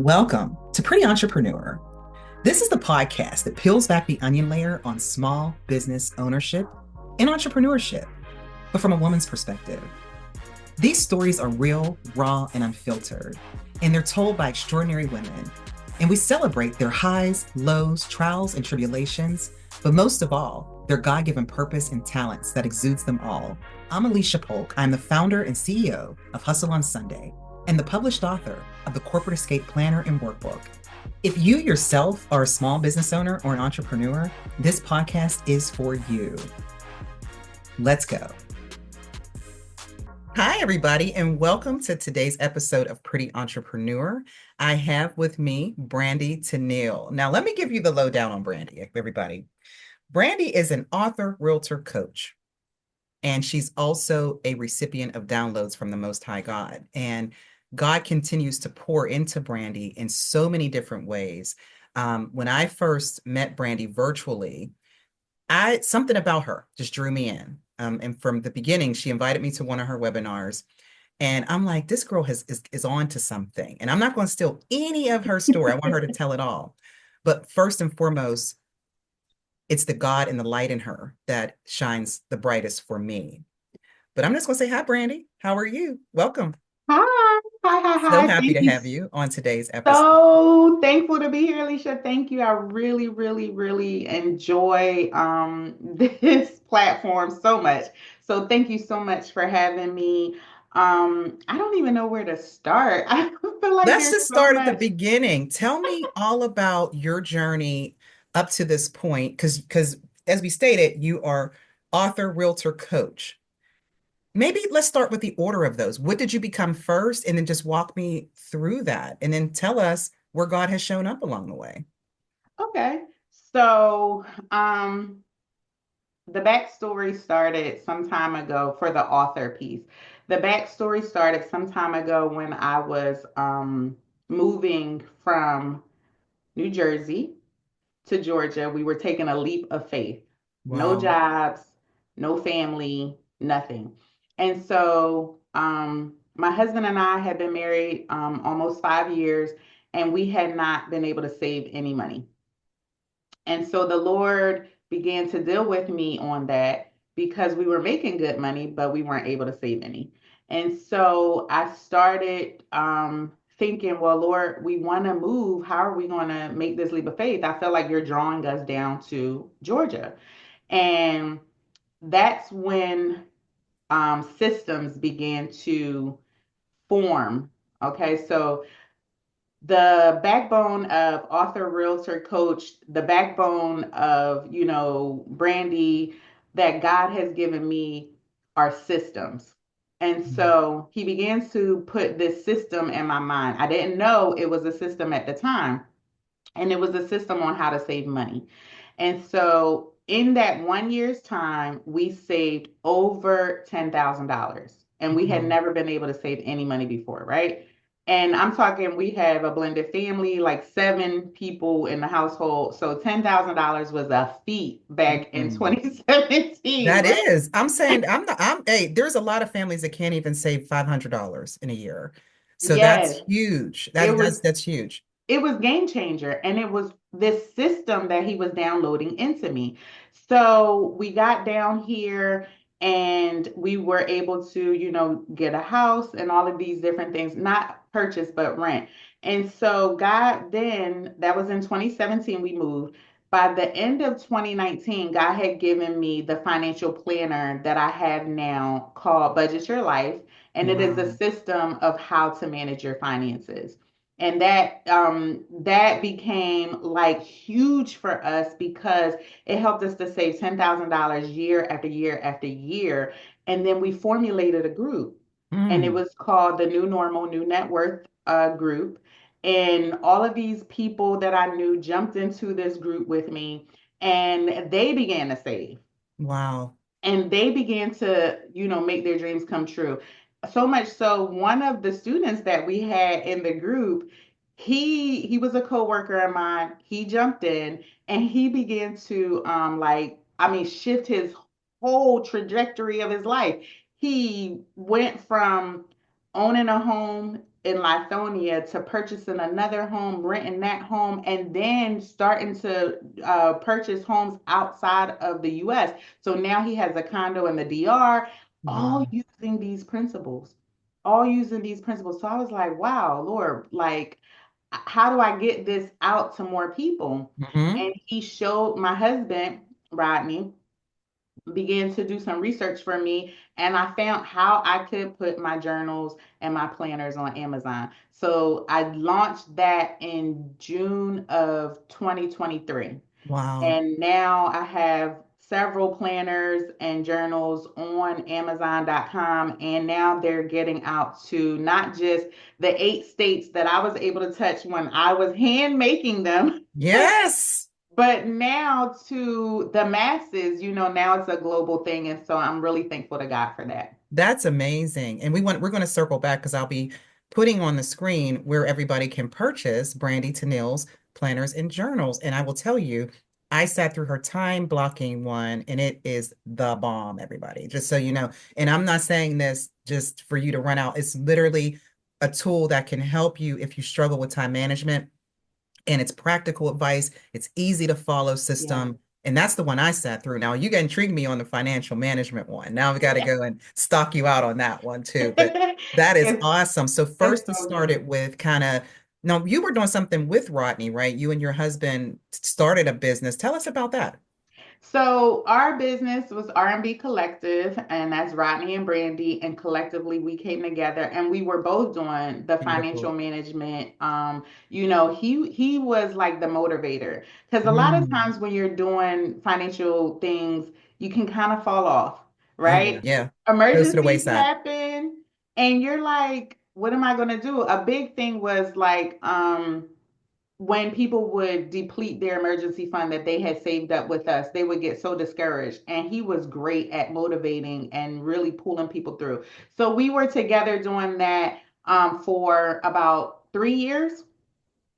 Welcome to Pretty Entrepreneur. This is the podcast that peels back the onion layer on small business ownership and entrepreneurship, but from a woman's perspective. These stories are real, raw, and unfiltered, and they're told by extraordinary women. And we celebrate their highs, lows, trials, and tribulations, but most of all, their God-given purpose and talents that exudes them all. I'm Alicia Polk. I'm the founder and CEO of Hustle on Sunday and the published author of the Corporate Escape Planner and Workbook. If you yourself are a small business owner or an entrepreneur, this podcast is for you. Let's go. Hi, everybody, and welcome to today's episode of Pretty Entrepreneur. I have with me Brandy Tennille. Now, let me give you the lowdown on Brandy, everybody. Brandy is an author, realtor, coach, and she's also a recipient of downloads from the Most High God. And God continues to pour into Brandy in so many different ways. When I first met Brandy virtually, something about her just drew me in. And from the beginning, she invited me to one of her webinars. And I'm like, this girl is on to something. And I'm not going to steal any of her story. I want her to tell it all. But first and foremost, it's the God and the light in her that shines the brightest for me. But I'm just going to say, hi, Brandy. How are you? Welcome. Hi, So hi. happy Thank to you. have you on today's episode. So thankful to be here, Alicia. Thank you. I really enjoy this platform so much. So thank you so much for having me. I don't even know where to start. I feel like Let's there's just so start at the much. beginning. Tell me all about your journey up to this point, because as we stated, you are author, realtor, coach. Maybe let's start with the order of those. What did you become first? And then just walk me through that. And then tell us where God has shown up along the way. Okay. So the backstory started some time ago for the author piece. The backstory started some time ago when I was moving from New Jersey to Georgia. We were taking a leap of faith. No Wow. jobs, no family, nothing. And so my husband and I had been married almost 5 years, and we had not been able to save any money. And so the Lord began to deal with me on that because we were making good money, but we weren't able to save any. And so I started thinking, well, Lord, we want to move. How are we going to make this leap of faith? I feel like you're drawing us down to Georgia. And that's when systems began to form. Okay, so the backbone of author, realtor, coach, the backbone of, Brandy that God has given me are systems. And so he begins to put this system in my mind. I didn't know it was a system at the time, and it was a system on how to save money. And so in that 1 year's time, we saved over $10,000. And we had Wow. never been able to save any money before, right? And I'm talking, we have a blended family, like 7 people in the household. So $10,000 was a feat back in Mhm. 2017, That right? is, I'm saying, hey, there's a lot of families that can't even save $500 in a year. So that's Yes, huge. it That's huge. it was game changer, and it was this system that he was downloading into me. So we got down here and we were able to, get a house and all of these different things, not purchase but rent. And so God, then that was in 2017 we moved. By the end of 2019, God had given me the financial planner that I have now called Budget Your Life, and it is a Wow. system of how to manage your finances. And that became like huge for us because it helped us to save $10,000 year after year after year. And then we formulated a group, and it Mm. was called the New Normal New Net Worth group. And all of these people that I knew jumped into this group with me, and they began to save, Wow. and they began to, make their dreams come true. So much so, one of the students that we had in the group, he was a coworker of mine. He jumped in and he began to shift his whole trajectory of his life. He went from owning a home in Lithonia to purchasing another home, renting that home, and then starting to purchase homes outside of the US. So now he has a condo in the DR, all Wow. using these principles, all using these principles. So I was like, wow, Lord, like, how do I get this out to more people? Hmm. And he showed my husband, Rodney, began to do some research for me, and I found how I could put my journals and my planners on Amazon. So I launched that in June of 2023. Wow. And now I have several planners and journals on Amazon.com. And now they're getting out to not just the 8 states that I was able to touch when I was hand making them, Yes. but now to the masses, now it's a global thing. And so I'm really thankful to God for that. That's amazing. And we're going to circle back because I'll be putting on the screen where everybody can purchase Brandy Tennille's planners and journals. And I will tell you, I sat through her time blocking one and it is the bomb, everybody, just so you know. And I'm not saying this just for you to run out. It's literally a tool that can help you if you struggle with time management, and it's practical advice. It's easy to follow Yeah. system. And that's the one I sat through. Now you got intrigued me on the financial management one. Now I've got to go and stock you out on that one too. But that is it's, awesome. So it's first it so good. started with kind of, no, you were doing something with Rodney, right? You and your husband started a business. Tell us about that. So our business was R&B Collective, and that's Rodney and Brandy, and collectively we came together and we were both doing the financial Beautiful. management. He was like the motivator because a lot of Mm. times when you're doing financial things, you can kind of fall off, Oh yeah. right? Yeah. Goes to the Emergencies wayside. happen, and you're like, what am I going to do? A big thing was like, when people would deplete their emergency fund that they had saved up with us, they would get so discouraged. And he was great at motivating and really pulling people through. So we were together doing that for about 3 years.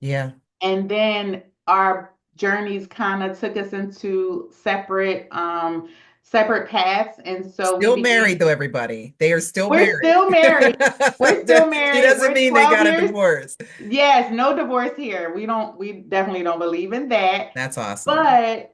Yeah. And then our journeys kind of took us into separate paths. And so we Still married began, though, everybody. They are still we're married. still married. We're still She married. doesn't We're mean they 12 got a years. divorce. Yes, no divorce here. We definitely don't believe in that. That's awesome. But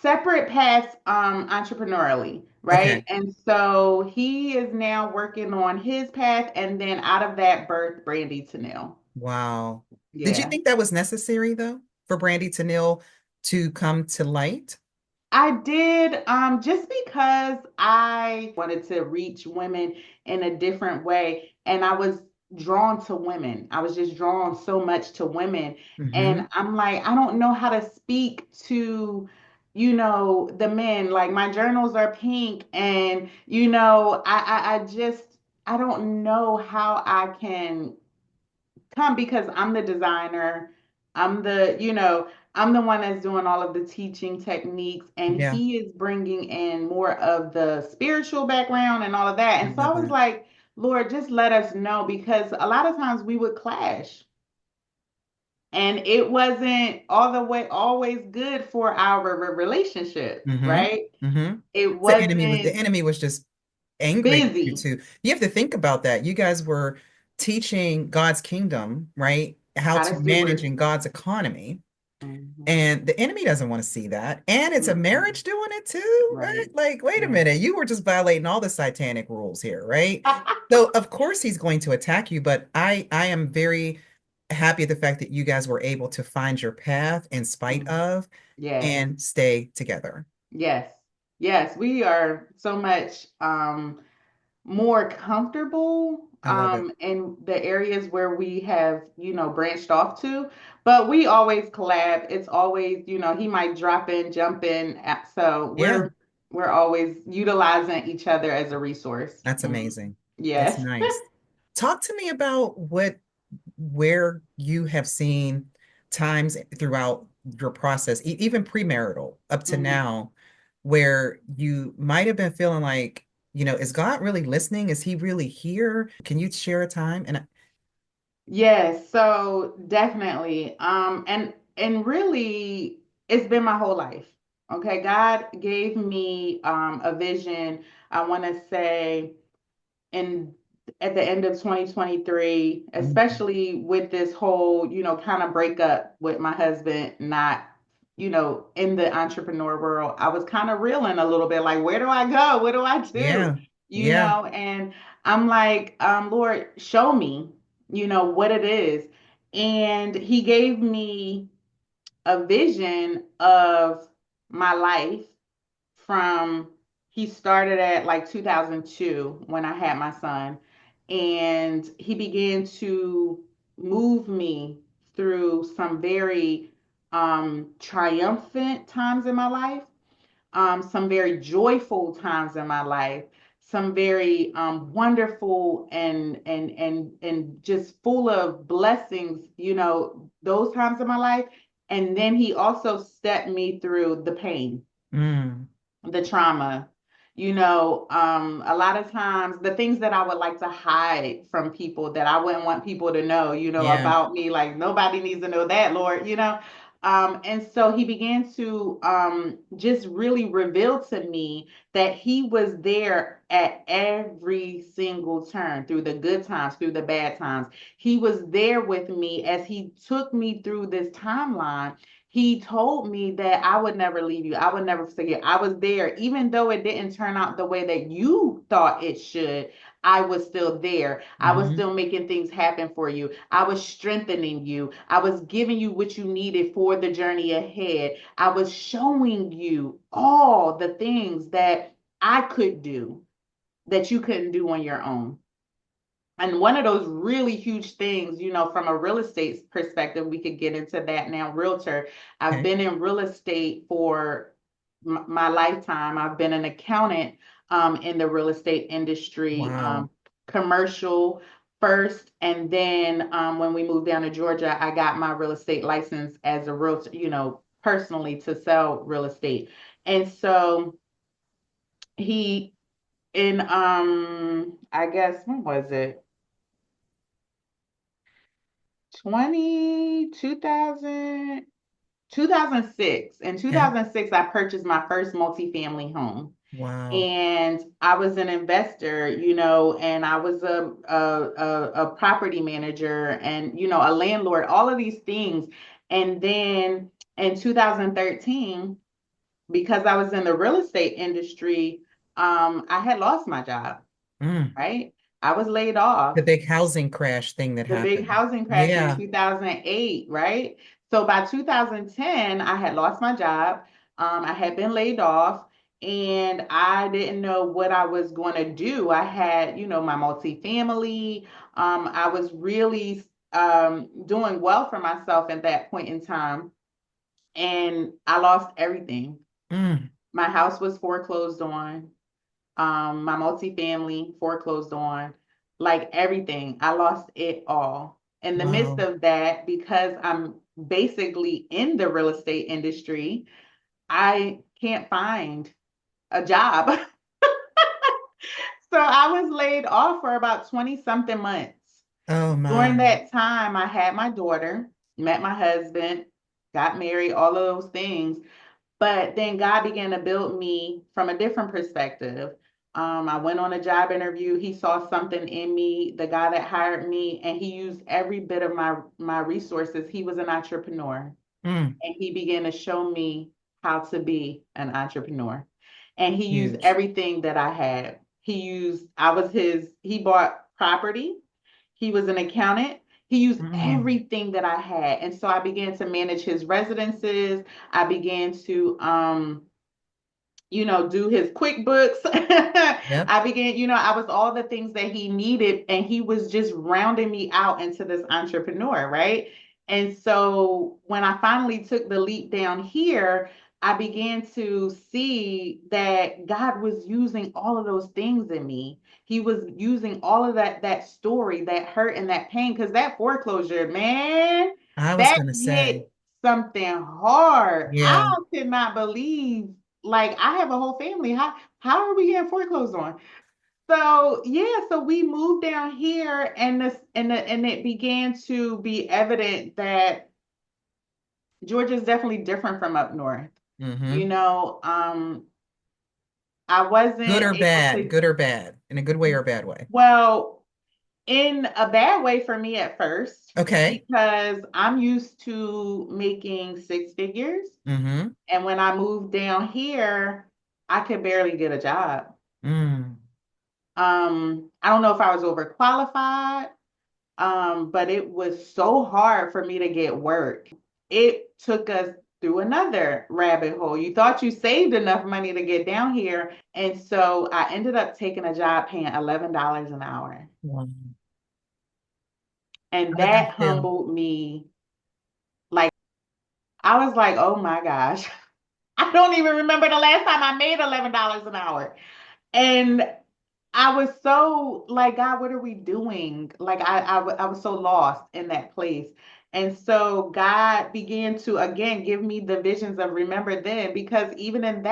separate paths entrepreneurially, right? Okay. And so he is now working on his path, and then out of that birth Brandy Tennille. Wow. Did you Yeah. think that was necessary though for Brandy Tennille to come to light? I did, just because I wanted to reach women in a different way, and I was drawn to women. I was just drawn so much to women, Hmm. and I'm like, I don't know how to speak to, the men. Like my journals are pink, and I just I don't know how I can come because I'm the designer. I'm the one that's doing all of the teaching techniques, and Yeah, he is bringing in more of the spiritual background and all of that. I And so love I was that. like, Lord, just let us know because a lot of times we would clash. And it wasn't all the way always good for our relationship, Hmm. right? Hmm. It The wasn't enemy was just angry with you busy. too. You have to think about that. You guys were teaching God's kingdom, right? How How to to manage steward. in God's economy. Mhm. And the enemy doesn't want to see that. And it's a Mm-mm. marriage doing it too, right? Right. Like, wait a Yeah. minute, you were just violating all the satanic rules here, right? So of course he's going to attack you, but I am very happy at the fact that you guys were able to find your path in spite Mhm. of Yes. and stay together. Yes. Yes. We are so much more comfortable I love it. in the areas where we have, branched off to, but we always collab. It's always, he might drop in, jump in. So Yeah, we're always utilizing each other as a resource. that's Mhm. amazing. That's Yes. nice. Talk to me about where you have seen times throughout your process, even premarital up to Mhm. now, where you might have been feeling like, is God really listening? Is he really here? Can you share a time? And Yes, so definitely. And really it's been my whole life. Okay, God gave me a vision, I want to say in at the end of 2023, Mm. especially with this whole, kind of breakup with my husband, not, in the entrepreneur world, I was kind of reeling a little bit like, where do I go? What do I do? Yeah. Yeah. And I'm like, Lord, show me, what it is. And he gave me a vision of my life from he started at like 2002 when I had my son, and he began to move me through some very triumphant times in my life, some very joyful times in my life, some very wonderful and just full of blessings, those times in my life. And then he also stepped me through the pain, Mm. the trauma. A lot of times the things that I would like to hide from people that I wouldn't want people to know, Yeah. about me, like nobody needs to know that, Lord. And so he began to just really reveal to me that he was there at every single turn, through the good times, through the bad times. He was there with me as he took me through this timeline. He told me that I would never leave you. I would never forsake you. I was there. Even though it didn't turn out the way that you thought it should, I was still there. I was Hmm. still making things happen for you. I was strengthening you. I was giving you what you needed for the journey ahead. I was showing you all the things that I could do that you couldn't do on your own. And one of those really huge things, from a real estate perspective, we could get into that now. Realtor, I've Okay. been in real estate for my lifetime. I've been an accountant in the real estate industry, Wow. commercial first. And then when we moved down to Georgia, I got my real estate license as a realtor, personally to sell real estate. And so he, in, I guess, when was it? 20 2000 2006. In Okay. 2006, I purchased my first multifamily home. Wow. And I was an investor, and I was a property manager and, a landlord, all of these things. And then in 2013, because I was in the real estate industry, I had lost my job, Mm. right? I was laid off, The big housing crash thing that the big happened. housing crash in Yeah. 2008, right? So by 2010, I had lost my job. I had been laid off and I didn't know what I was going to do. I had, my multifamily. I was really doing well for myself at that point in time. And I lost everything. Mm. My house was foreclosed on, my multifamily foreclosed on, like everything. I lost it all. In the midst Wow. of that, because I'm basically in the real estate industry, I can't find a job. So I was laid off for about 20 something months. Oh During my. that time, I had my daughter, met my husband, got married, all of those things. But then God began to build me from a different perspective. I went on a job interview. He saw something in me, the guy that hired me, and he used every bit of my resources. He was an entrepreneur, Mm. and he began to show me how to be an entrepreneur. And he used Huge. everything that I had. I was he bought property. He was an accountant. He used Mm. everything that I had. And so I began to manage his residences. I began to do his QuickBooks. Yep. I began, I was all the things that he needed, and he was just rounding me out into this entrepreneur, right? And so when I finally took the leap down here, I began to see that God was using all of those things in me. He was using all of that story, that hurt and that pain, because that foreclosure, man, I was that gonna say, hit something hard. I yeah. could not believe, like, I have a whole family. How are we getting foreclosed on? So yeah, so we moved down here, and it began to be evident that Georgia is definitely different from up north. You Hmm. know, I Good wasn't or able bad, to. good or bad, in a good way or a bad way. Well, in a bad way for me at first, Okay. because I'm used to making six figures. Mm-hmm. And when I moved down here, I could barely get a job. Mm. I don't know if I was overqualified, but it was so hard for me to get work. It took us through another rabbit hole. You thought you saved enough money to get down here. And so I ended up taking a job paying $11 an hour. Wow. And How did that that feel? humbled me. Like, I was like, oh my gosh, I don't even remember the last time I made $11 an hour. And I was so like, God, what are we doing? Like, I was so lost in that place. And so God began to again give me the visions of remember then, because even at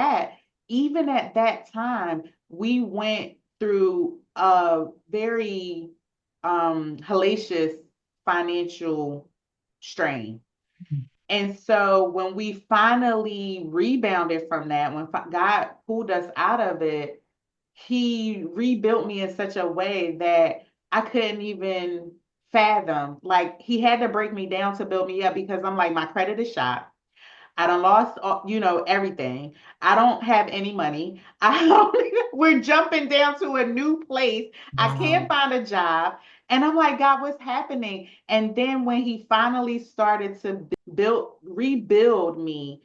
that time, we went through a very hellacious financial strain. And so when we finally rebounded from that, when God pulled us out of it, he rebuilt me in such a way that I couldn't even fathom. Like, he had to break me down to build me up, because I'm like, my credit is shot. I done lost, everything. I don't have any money. We're jumping down to a new place. I can't Wow. find a job. And I'm like, God, what's happening? And then when he finally started to rebuild me,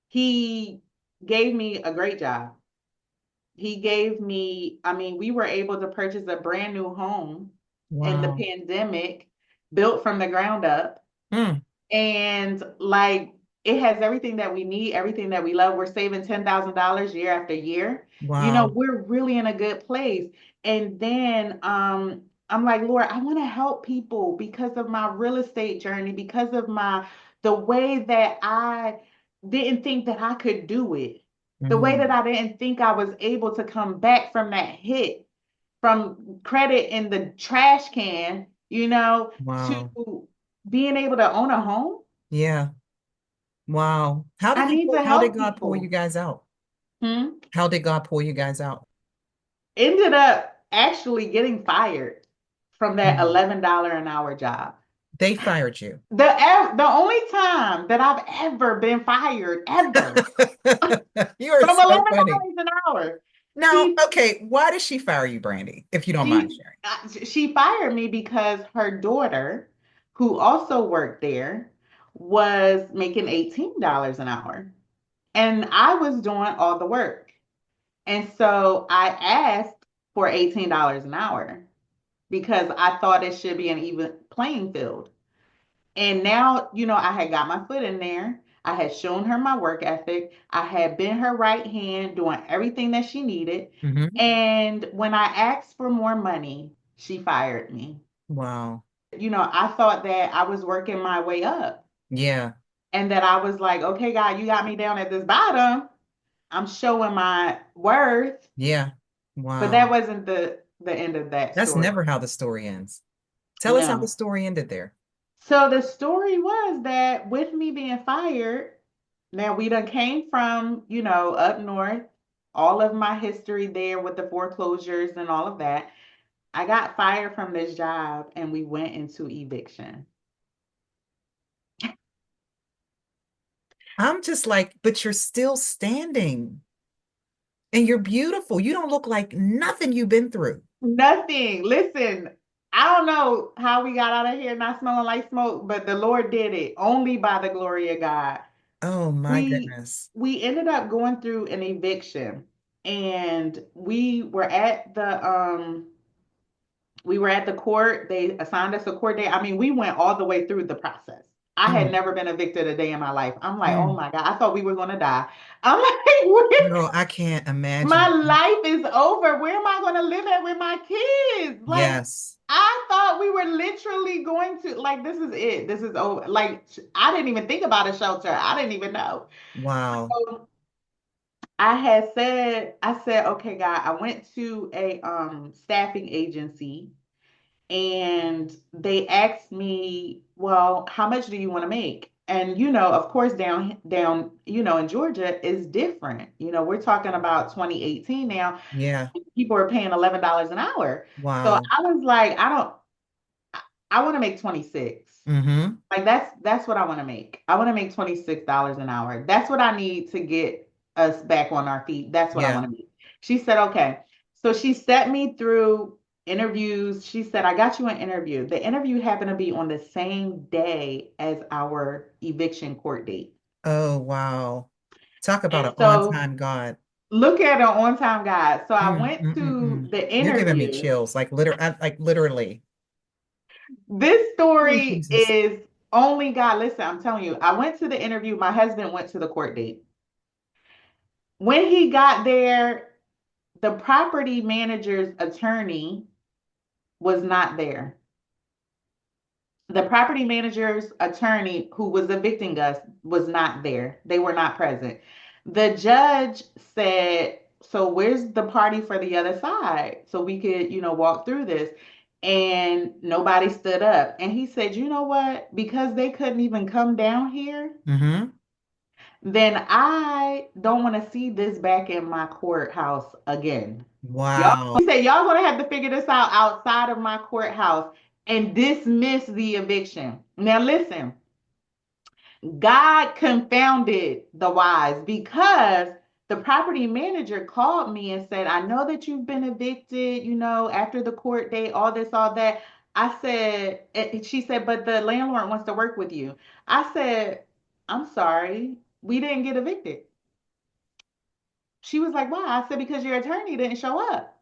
he gave me a great job. He gave me, I mean, we were able to purchase a brand new home in the Wow. pandemic, built from the ground up. Mm. And like, it has everything that we need, everything that we love. We're saving $10,000 year after year. Wow. We're really in a good place. And then I'm like, Lord, I want to help people because of my real estate journey, because of the way that I didn't think that I could do it, the way that Mm. I didn't think I was able to come back from that hit, from credit in the trash can, Wow. to being able to own a home. Yeah. Wow. I need to How did help God pull you people. guys out? Hmm? How did God pull you guys out? Ended up actually getting fired from that Mm. $11 an hour job. They fired you. The only time that I've ever been fired, ever, You are from so $11 funny. an hour. Now, She okay, why did she fire you, Brandy, if you don't mind she sharing? she fired me because her daughter, who also worked there, was making $18 an hour. And I was doing all the work. And so I asked for $18 an hour because I thought it should be an even playing field. And now, I had got my foot in there. I had shown her my work ethic. I had been her right hand doing everything that she needed. Hmm. And when I asked for more money, she fired me. Wow. I thought that I was working my way up, Yeah. and that I was like, okay, God, you got me down at this bottom. I'm showing my worth. Yeah. But that Wow. wasn't the end of that That's story. never how the story ends. Tell us how the No. story ended there. So the story was that with me being fired, now we done came from, up north, all of my history there with the foreclosures and all of that. I got fired from this job and we went into eviction. I'm just like, but you're still standing and you're beautiful. You don't look like nothing you've been through. Nothing. Listen, I don't know how we got out of here not smelling like smoke, but the Lord did it only by the glory of God. Oh my we goodness. we ended up going through an eviction, and we were at the court. They assigned us a court date. I mean, we went all the way through the process. I had Mm, never been evicted a day in my life. I'm like, oh mm. my God, I thought we were going to die. I'm like, Girl, I can't my imagine. life is over. Where am I going to live at with my kids? Like, Yes. I thought we were literally going to, like, this is it. This is over. Like, I didn't even think about a shelter. I didn't even know. Wow. So I said, okay, God, I went to a staffing agency, and they asked me, well, how much do you want to make? And of course, down, in Georgia is different. We're talking about 2018 now. Yeah. People are paying $11 an hour. So Wow. I was like, I don't. I want to make 26. Mm-hmm. Like that's what I want to make. I want to make $26 an hour. That's what I need to get us back on our feet. That's what I Yeah. want to make. She said, okay. So she set me through interviews. She said, I got you an interview. The interview happened to be on the same day as our eviction court date. Oh, wow. Talk about And an so on-time God. look at an on-time guy. So I Mm, went mm, mm, to mm. the You're giving me interview. chills, like literally. This Oh, story Jesus. is only God. Listen, I'm telling you, I went to the interview. My husband went to the court date. When he got there, the property manager's attorney was not there. The property manager's attorney who was evicting us was not there. They were not present. The judge said, so where's the party for the other side? So we could, walk through this. And nobody stood up. And he said, you know what? Because they couldn't even come down here, Mm-hmm. then I don't want to see this back in my courthouse again. Y'all, he Wow. said, y'all gonna have to figure this out outside of my courthouse and dismiss the eviction. Now listen, God confounded the wise because the property manager called me and said, I know that you've been evicted, after the court date, all this, all that. I said, she said, but the landlord wants to work with you. I said, I'm sorry, we didn't get evicted. She was like, why? I said, because your attorney didn't show up.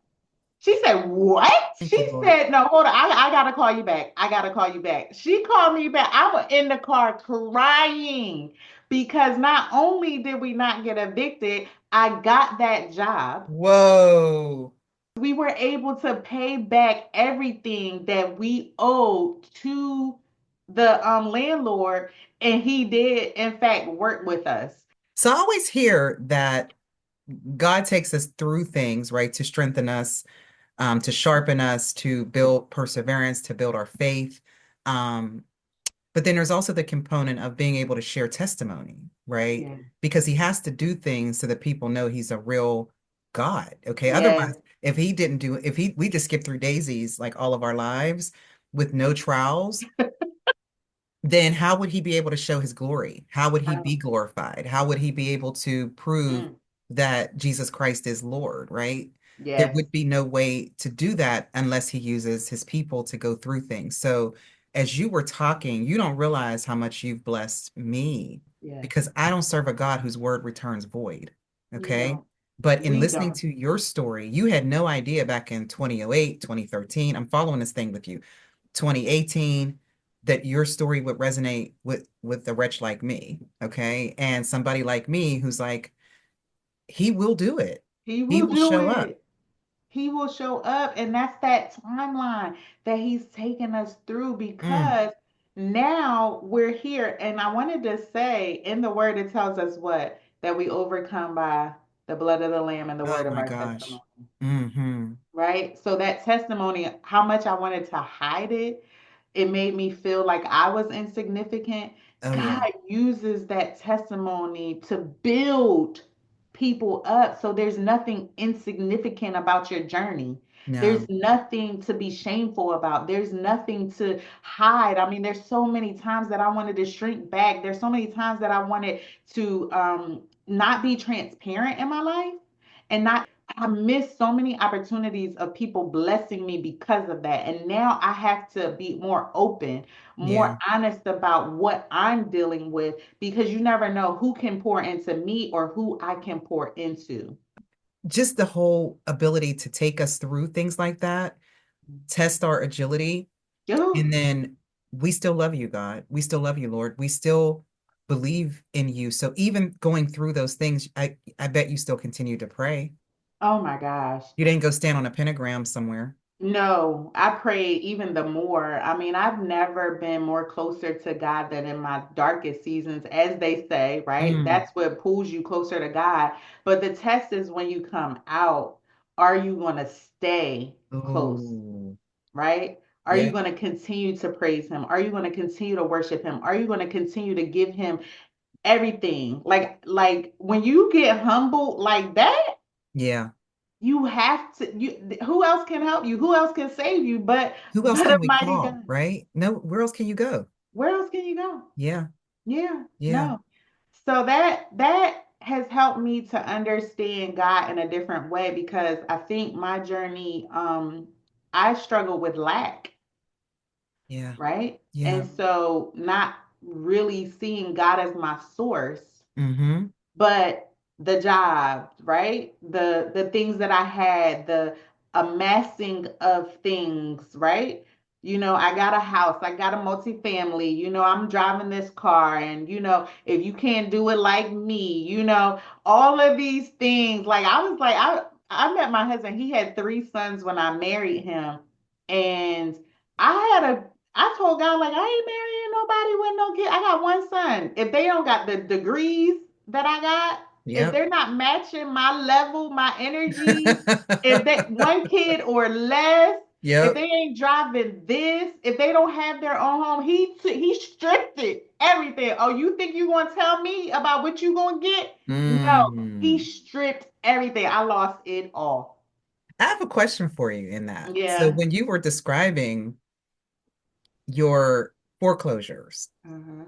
She said, what? Thank you, She Lord. said, no, hold on. I got to call you back. I got to call you back. She called me back. I was in the car crying because not only did we not get evicted, I got that job. Whoa. We were able to pay back everything that we owed to the landlord, and he did, in fact, work with us. So I always hear that God takes us through things, right, to strengthen us, to sharpen us, to build perseverance, to build our faith. Um, but then there's also the component of being able to share testimony, right? Yeah. Because he has to do things so that people know he's a real God. Okay. Yes. Otherwise, if he didn't do, if he, we just skip through daisies like all of our lives with no trials, then how would he be able to show his glory? How would he be How? glorified? How would he be able to prove Mm. that Jesus Christ is Lord, right? There Yes. would be no way to do that unless he uses his people to go through things. So, as you were talking, you don't realize how much you've blessed me Yes. because I don't serve a God whose word returns void. You Okay. don't. But in We listening don't. to your story, you had no idea back in 2008, 2013. I'm following this thing with you. 2018 that your story would resonate with a wretch like me, okay? And somebody like me who's like, he will do it. He He will will do show up. it. He will show up. And that's that timeline that he's taken us through Mm. because now we're here. And I wanted to say in the word, it tells us what? That we overcome by the blood of the Lamb and the Oh word of my our gosh. testimony. Mm-hmm. Right? So that testimony, how much I wanted to hide it, it made me feel like I was insignificant. Oh God yeah. uses that testimony to build people up. So there's nothing insignificant about your journey. There's No. nothing to be shameful about. There's nothing to hide. I mean, there's so many times that I wanted to shrink back. There's so many times that I wanted to not be transparent in my life and not I missed so many opportunities of people blessing me because of that. And now I have to be more open, more Yeah. honest about what I'm dealing with because you never know who can pour into me or who I can pour into. Just the whole ability to take us through things like that, test our agility, and Oh, then we still love you, God. We still love you, Lord. We still believe in you. So even going through those things, I bet you still continue to pray. oh my gosh. You didn't go stand on a pentagram somewhere. No, I pray even the more. I mean, I've never been more closer to God than in my darkest seasons, as they say, right? Mm. That's what pulls you closer to God. But the test is when you come out, are you going to stay close, Ooh. right? Are you Yeah. going to continue to praise Him? Are you going to continue to worship Him? Are you going to continue to give Him everything? Like when you get humbled like that, Yeah. you have to, who else can help you? Who else can save you Who else but a can we mighty call, God? right? No, where else can you go? Where else can you go? Yeah, Yeah, yeah, no. So that has helped me to understand God in a different way because I think my journey, I struggle with lack, yeah, right? yeah. And so not really seeing God as my source, Mm-hmm. but the job, right? The things that I had, the amassing of things, right? I got a house, I got a multifamily, I'm driving this car, and if you can't do it like me, all of these things. Like I was like, I met my husband, he had three sons when I married him, and I told God, like, I ain't marrying nobody with no kid. I got one son. If they don't got the degrees that I got, if Yep. they're not matching my level, my energy, if they one kid or less, if Yep. they ain't driving this, if they don't have their own home, he stripped it everything. Oh, you think you gonna tell me about what you gonna get? No, he Mm. stripped everything. I lost it all. I have a question for you in that. So Yeah. when you were describing your foreclosures Mhm.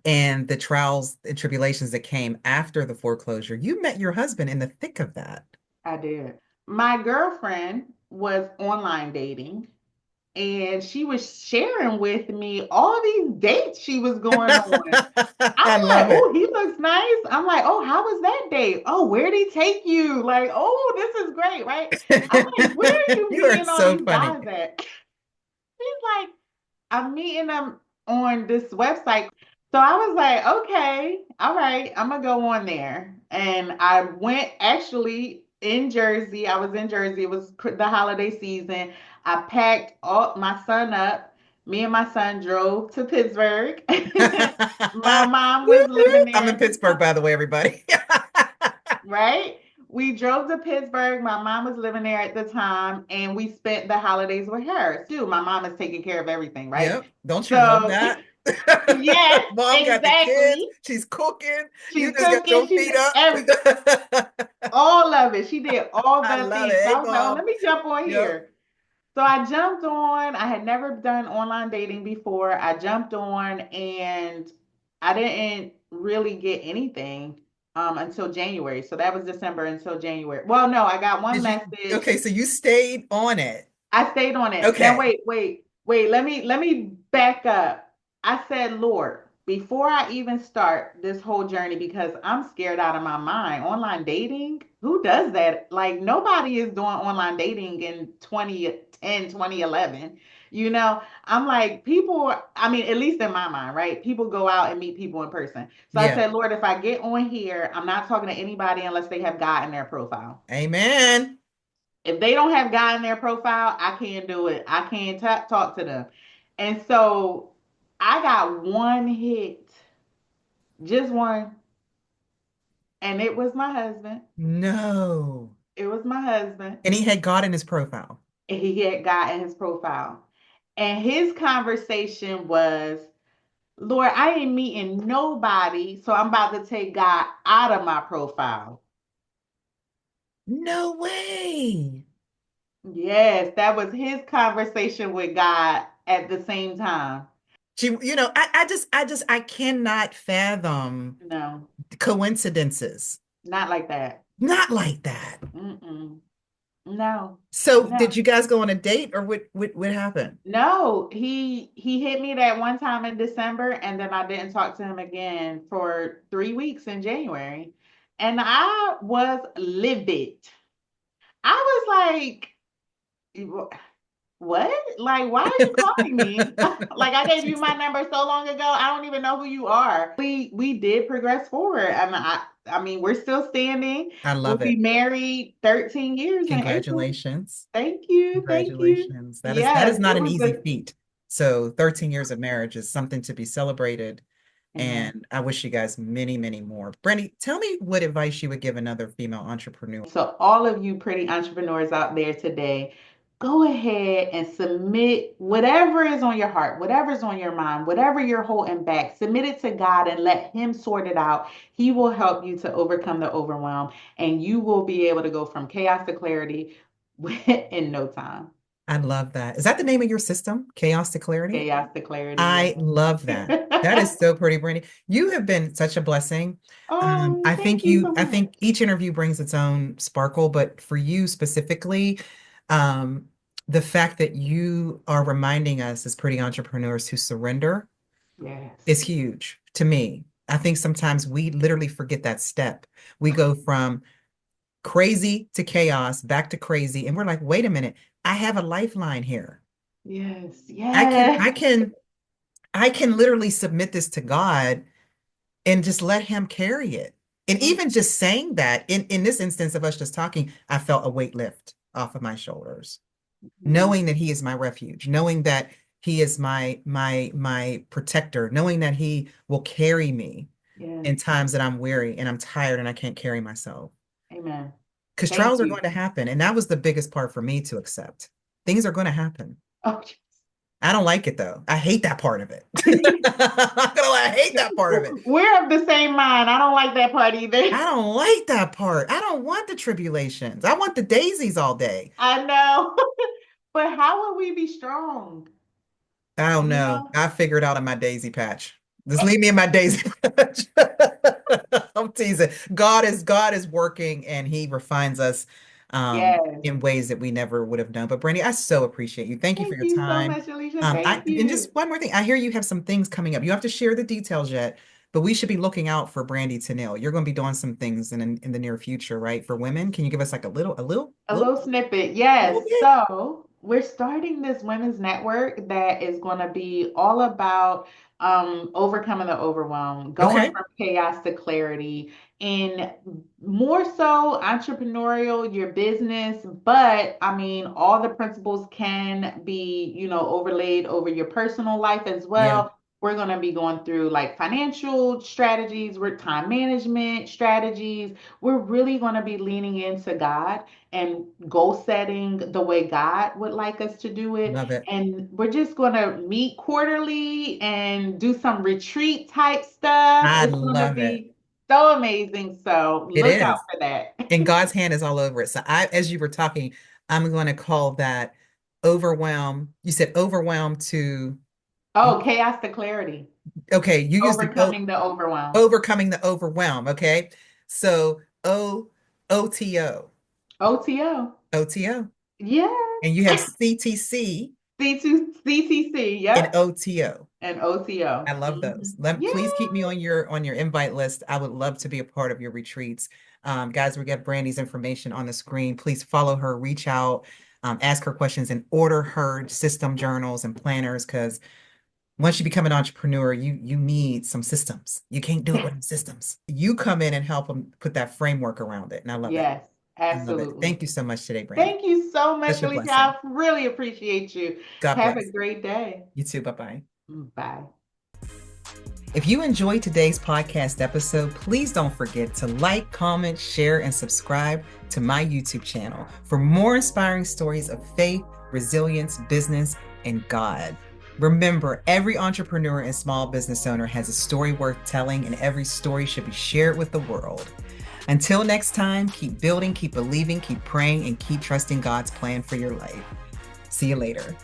and the trials and tribulations that came after the foreclosure, you met your husband in the thick of that. I did. My girlfriend was online dating, and she was sharing with me all these dates she was going on. I'm I like, love it. oh, he looks nice. I'm like, oh, how was that date? Oh, where'd he take you? Like, oh, this is great, right? I'm like, where are you You are meeting all so these funny. guys at? He's like, I'm meeting them on this website. So I was like, okay, all right, I'm gonna go on there. And I went actually in Jersey. I was in Jersey. It was the holiday season. I packed all my son up. Me and my son drove to Pittsburgh. My mom was living I'm there in at the Pittsburgh, time, by the way, everybody. right? We drove to Pittsburgh. My mom was living there at the time, and we spent the holidays with her too. My mom is taking care of everything, right? Yep. Don't you love So, that? yes, Mom got the kids. exactly. She's cooking. You She's just got cooking. your She's feet up. every all of it. She did all I the love things. it. So Hey, I was like, oh, Mom. let me jump on Yep. here. So I jumped on. I had never done online dating before. I jumped on, and I didn't really get anything until January. So that was December until January. Well, no, I got one Did you? message. Okay, so you stayed on it. I stayed on it. Now Okay. wait. Let me back up. I said, Lord, before I even start this whole journey, because I'm scared out of my mind. Online dating? Who does that? Like nobody is doing online dating in 2010, 2011. I'm like, people, I mean, at least in my mind, right? People go out and meet people in person. So I Yeah. said, Lord, if I get on here, I'm not talking to anybody unless they have God in their profile. Amen. If they don't have God in their profile, I can't do it. I can't talk to them. And so I got one hit, just one, and it was my husband. No. It was my husband. And he had God in his profile. And he had God in his profile. And his conversation was, Lord, I ain't meeting nobody, so I'm about to take God out of my profile. No way. Yes, that was his conversation with God at the same time. I cannot fathom No, coincidences. not like that. Not like that. Mm-mm. No, So no, did you guys go on a date or what happened? no. He hit me that one time in December, and then I didn't talk to him again for 3 weeks in January, and I was livid. I was like, "What? Like, why are you calling me? Like, I gave you my number so long ago. I don't even know who you are." We did progress forward, and I mean, we're still standing. I We'll love be it. married 13 years in April. Congratulations. Thank you. Thank you. Congratulations. That is Yes, not it an was easy a feat. So 13 years of marriage is something to be celebrated. amen. And I wish you guys many, many more. Brandy, tell me what advice you would give another female entrepreneur. So all of you pretty entrepreneurs out there today, go ahead and submit whatever is on your heart, whatever's on your mind, whatever you're holding back, submit it to God and let Him sort it out. He will help you to overcome the overwhelm, and you will be able to go from chaos to clarity in no time. I love that. Is that the name of your system? Chaos to Clarity? Chaos to clarity, I love that. That is yes. so pretty, Brandy. You have been such a blessing. Oh, thank you so I much. think each interview brings its own sparkle, but for you specifically, um, the fact that you are reminding us as pretty entrepreneurs to surrender is Yes. huge to me. I think sometimes we literally forget that step. We go from crazy to chaos, back to crazy, and we're like, wait a minute, I have a lifeline here. Yes. I can, Yes. I can, I can literally submit this to God and just let him carry it. And even just saying that in this instance of us just talking, I felt a weight lift off of my shoulders, Mhm. knowing that he is my refuge, knowing that he is my protector, knowing that he will carry me Yes. in times that I'm weary and I'm tired and I can't carry myself. Amen. Because Thank trials are you. going to happen. And that was the biggest part for me to accept. Things are going to happen. Oh, I don't like it though. I hate that part of it. I hate that part of it. we're of the same mind. I don't like that part either. I don't like that part. I don't want the tribulations. I want the daisies all day. I know. But how will we be strong? I don't You know. know? I figured out in my daisy patch. Just leave me in my daisy patch. I'm teasing. God is working and he refines us Yes. in ways that we never would have done. But Brandy, I so appreciate you. Thank you for Thank your you so time. much, Alicia. Thank And just you. one more thing. I hear you have some things coming up. You have to share the details yet, but we should be looking out for Brandy Tennille. You're going to be doing some things in the near future, right? For women. Can you give us like A little snippet. little Yes. bit? So we're starting this women's network that is going to be all about overcoming the overwhelm, going Okay. from chaos to clarity, and more so entrepreneurial, your business. But I mean, all the principles can be, overlaid over your personal life as Yeah, well. We're going to be going through like financial strategies, we're time management strategies. We're really going to be leaning into God and goal setting the way God would like us to do it. love it. And we're just going to meet quarterly and do some retreat type stuff. I It's going to love it. be so amazing. So It look out is. for that. And God's hand is all over it. So as you were talking, I'm going to call that overwhelm. You said overwhelm to, Oh, chaos to clarity, okay, you used the overcoming the overwhelm. overcoming the overwhelm. Okay. So OTO, OTO. OTO. Yeah. And you have CTC C2, CTC. and Yep. OTO. And OTO. I love those. Yeah. Please keep me on your invite list. I would love to be a part of your retreats. Guys, we got Brandy's information on the screen. Please follow her, reach out, ask her questions, and order her system journals and planners because once you become an entrepreneur, you need some systems. You can't do it Yes. without systems. You come in and help them put that framework around it. And I love it. Yes, I love it. absolutely. Thank you so much today, Brandy. Thank you so much, Such a Alicia. blessing. I really appreciate you. God Have a bless. great day. You too. Bye-bye. Bye. If you enjoyed today's podcast episode, please don't forget to like, comment, share, and subscribe to my YouTube channel for more inspiring stories of faith, resilience, business, and God. Remember, every entrepreneur and small business owner has a story worth telling, and every story should be shared with the world. Until next time, keep building, keep believing, keep praying, and keep trusting God's plan for your life. See you later.